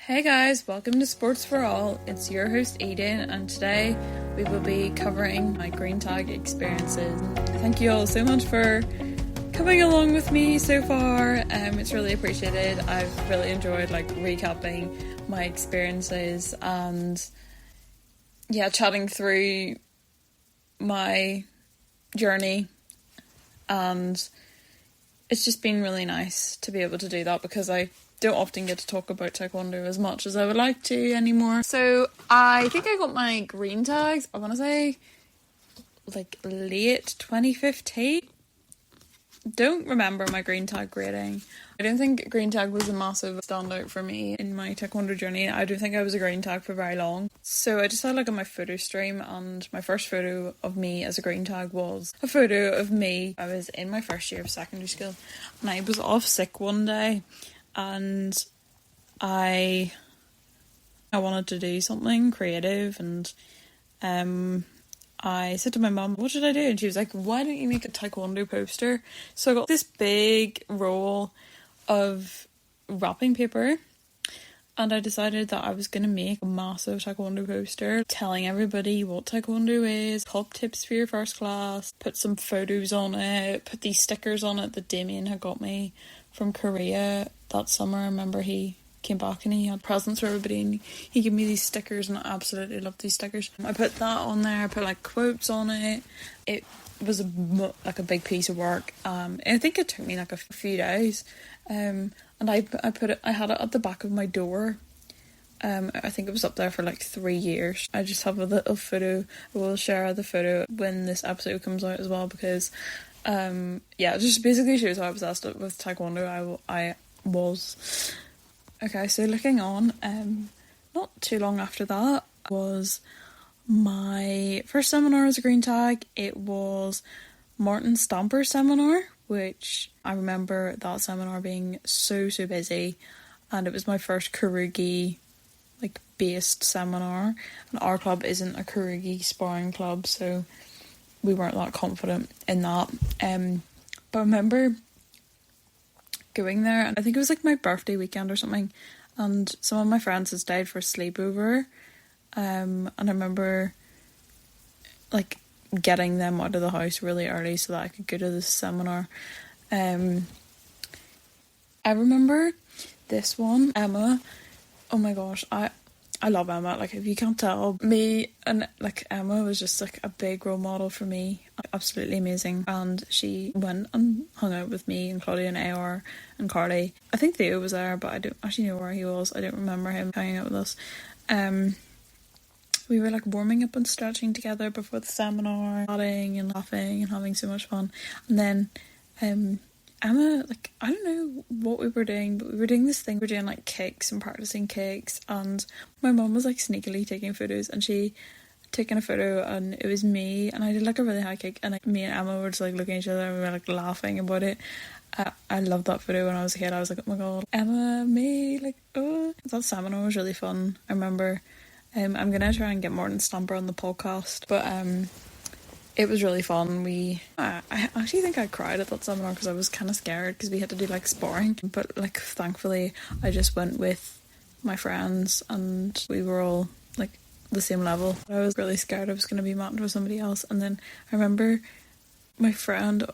Hey guys, welcome to Sports for All. It's your host Eden, and today we will be covering my green tag experiences. Thank you all so much for coming along with me so far. It's really appreciated. I've really enjoyed recapping my experiences and chatting through my journey, and it's just been really nice to be able to do that because I don't often get to talk about taekwondo as much as I would like to anymore. So I think I got my green tags, I want to say late 2015. Don't remember my green tag grading. I don't think green tag was a massive standout for me in my taekwondo journey. I don't think I was a green tag for very long. So I just had a look at my photo stream, and my first photo of me as a green tag was a photo of me. I was in my first year of secondary school and I was off sick one day, and I wanted to do something creative, and I said to my mum, what should I do? And she was like, why don't you make a taekwondo poster? So I got this big roll of wrapping paper, and I decided that I was going to make a massive taekwondo poster telling everybody what taekwondo is, top tips for your first class, put some photos on it, put these stickers on it that Damien had got me from Korea that summer. I remember he came back and he had presents for everybody, and he gave me these stickers, and I absolutely loved these stickers. I put that on there, I put quotes on it. It was a big piece of work. I think it took me a few days, and I had it at the back of my door. I think it was up there for 3 years. I just have a little photo. I will share the photo when this episode comes out as well, because it just basically shows how obsessed with taekwondo I was. Okay, so looking on, not too long after that was my first seminar as a green tag. It was Martin Stamper's seminar, which I remember that seminar being so busy, and it was my first Karugi based seminar, and our club isn't a Karugi sparring club, so we weren't that confident in that. But I remember going there, and I think it was my birthday weekend or something, and some of my friends had stayed for a sleepover, and I remember getting them out of the house really early so that I could go to this seminar. I remember this one, Emma. Oh my gosh, I love Emma. If you can't tell, me and Emma was just a big role model for me. Absolutely amazing. And she went and hung out with me and Claudia and AR and Carly. I think Theo was there, but I don't actually know where he was. I don't remember him hanging out with us. We were warming up and stretching together before the seminar, chatting and laughing and having so much fun. And then Emma, I don't know what we were doing, but we were doing this thing. We were doing kicks and practicing kicks, and my mum was sneakily taking photos, and she taken a photo, and it was me, and I did a really high kick, and me and Emma were just looking at each other, and we were laughing about it. I loved that photo when I was a kid. I was oh my god, Emma, me, oh. That seminar was really fun. I remember I'm gonna try and get Martin Stamper on the podcast, but it was really fun. I actually think I cried at that seminar because I was kind of scared because we had to do sparring, but thankfully I just went with my friends and we were all the same level. I was really scared I was going to be matched with somebody else, and then I remember my friend,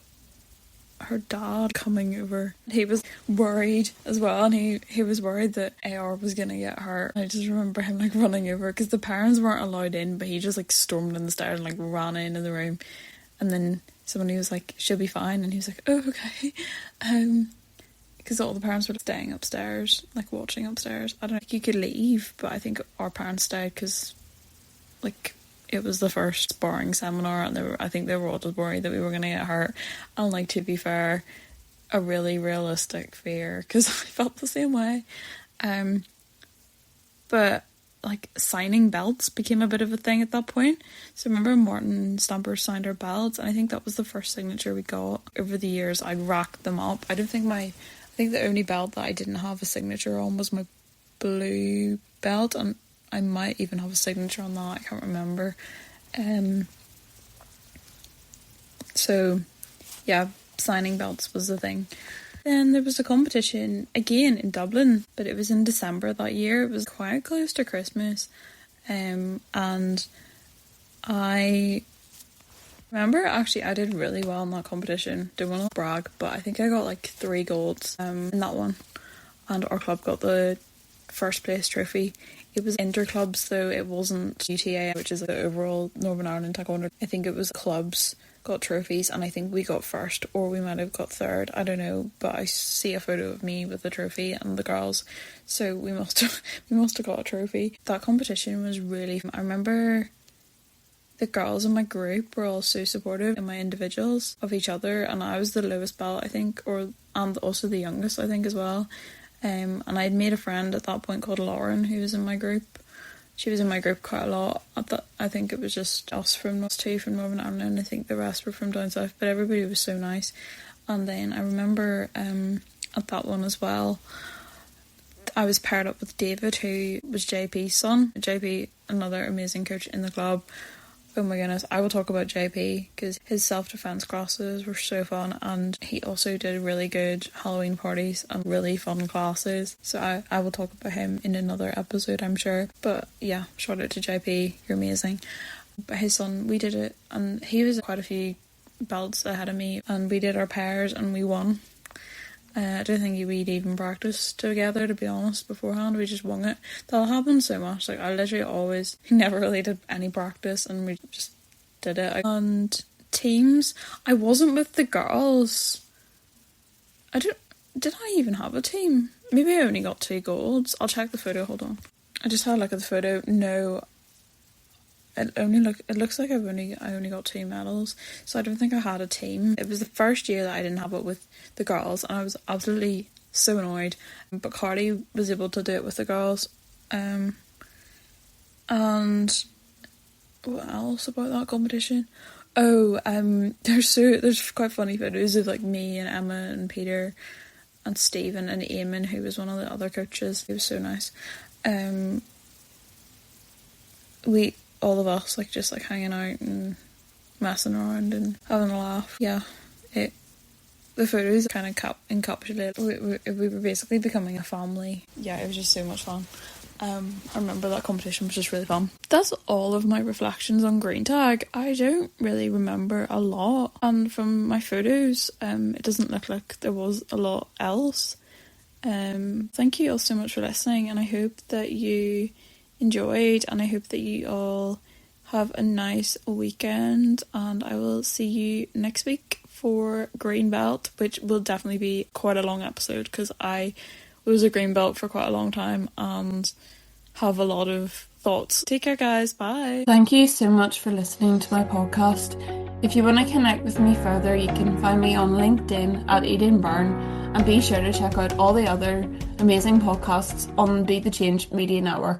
her dad coming over. He was worried as well, and he was worried that AR was going to get hurt. I just remember him running over because the parents weren't allowed in, but he just stormed in the stairs and ran into the room, and then somebody was she'll be fine, and he was oh okay, because all the parents were staying upstairs, watching upstairs. I don't know, you could leave, but I think our parents stayed because it was the first sparring seminar, and I think they were all just worried that we were going to get hurt. And to be fair, a really realistic fear, because I felt the same way. But signing belts became a bit of a thing at that point. So I remember Martin Stamper signed our belts, and I think that was the first signature we got. Over the years, I racked them up. I think the only belt that I didn't have a signature on was my blue belt, and I might even have a signature on that, I can't remember. So yeah, signing belts was the thing. Then there was a competition again in Dublin, but it was in December that year. It was quite close to Christmas. And I remember actually I did really well in that competition. Don't want to brag, but I think I got like 3 golds in that one. And our club got the first place trophy. It was interclubs though, it wasn't UTA, which is the overall Northern Ireland taekwondo. I think it was clubs got trophies, and I think we got first, or we might have got third, I don't know, but I see a photo of me with the trophy and the girls, so we must have got a trophy. That competition was really fun. I remember the girls in my group were all so supportive, and my individuals of each other, and I was the lowest belt I think, and also the youngest I think as well. And I'd made a friend at that point called Lauren, who was in my group. She was in my group quite a lot. I think it was just us two from Northern Ireland, and I think the rest were from down south, but everybody was so nice. And then I remember at that one as well, I was paired up with David, who was JP's son. JP, another amazing coach in the club. Oh my goodness, I will talk about JP because his self-defense classes were so fun, and he also did really good Halloween parties and really fun classes, so I will talk about him in another episode I'm sure. But yeah, shout out to JP, you're amazing. But his son, we did it, and he was quite a few belts ahead of me, and we did our pairs and we won. I don't think we'd even practiced together, to be honest, beforehand. We just won it. That happened so much. Like, I literally always never really did any practice, and we just did it. And teams, I wasn't with the girls. Did I even have a team? Maybe I only got 2 golds. I'll check the photo, hold on. I just had a look at the photo. No, it looks like I only got 2 medals, so I don't think I had a team. It was the first year that I didn't have it with the girls, and I was absolutely so annoyed. But Carly was able to do it with the girls. And what else about that competition? There's quite funny photos of like me and Emma and Peter and Stephen and Eamon, who was one of the other coaches. He was so nice. All of us just hanging out and messing around and having a laugh. Yeah, the photos kind of encapsulate. We were basically becoming a family. Yeah, it was just so much fun. I remember that competition was just really fun. That's all of my reflections on green tag. I don't really remember a lot, and from my photos, it doesn't look like there was a lot else. Thank you all so much for listening, and I hope that you enjoyed, and I hope that you all have a nice weekend, and I will see you next week for green belt, which will definitely be quite a long episode because I was a green belt for quite a long time and have a lot of thoughts. Take care guys, bye. Thank you so much for listening to my podcast. If you want to connect with me further, you can find me on LinkedIn at Eden Byrne, and be sure to check out all the other amazing podcasts on Be The Change Media Network.